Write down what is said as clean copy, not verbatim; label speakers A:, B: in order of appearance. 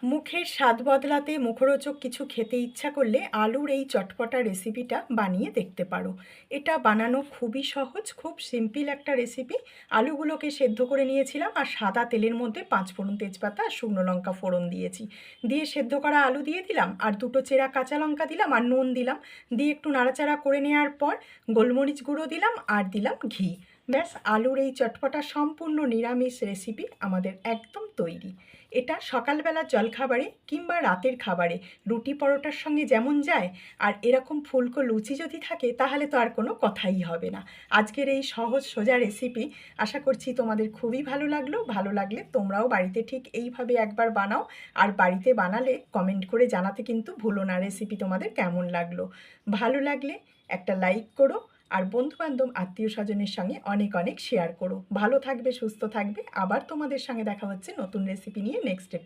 A: মুখের স্বাদ বদলাতে মুখরোচক কিছু খেতে ইচ্ছা করলে আলুর এই চটপটা রেসিপিটা বানিয়ে দেখতে পারো। এটা বানানো খুবই সহজ, খুব সিম্পল একটা রেসিপি। আলুগুলোকে সেদ্ধ করে নিয়েছিলাম আর সাদা তেলের মধ্যে 5 ফোড়ন, তেজপাতা আর শুকনো লঙ্কা ফোড়ন দিয়েছি। দিয়ে সেদ্ধ করা আলু দিয়ে দিলাম আর দুটো চেরা কাঁচা লঙ্কা দিলাম আর নুন দিলাম। দিয়ে একটু নাড়াচাড়া করে নেওয়ার পর গোলমরিচ গুঁড়ো দিলাম আর দিলাম ঘি। ব্যাস, আলুর এই চটপটা সম্পূর্ণ নিরামিষ রেসিপি আমাদের একদম তৈরি। এটা সকালবেলার জলখাবারে কিংবা রাতের খাবারে রুটি পরোটার সঙ্গে যেমন যায়, আর এরকম ফুলকো লুচি যদি থাকে তাহলে তো আর কোনো কথাই হবে না। আজকের এই সহজ সোজা রেসিপি আশা করছি তোমাদের খুবই ভালো লাগলো। ভালো লাগলে তোমরাও বাড়িতে ঠিক এইভাবে একবার বানাও, আর বাড়িতে বানালে কমেন্ট করে জানাতে কিন্তু ভুলো না রেসিপি তোমাদের কেমন লাগলো। ভালো লাগলে একটা লাইক করো, আর বন্ধুবান্ধব আত্মীয় স্বজনের সঙ্গে অনেক অনেক শেয়ার করো। ভালো থাকবে, সুস্থ থাকবে। আবার তোমাদের সঙ্গে দেখা হচ্ছে নতুন রেসিপি নিয়ে নেক্সট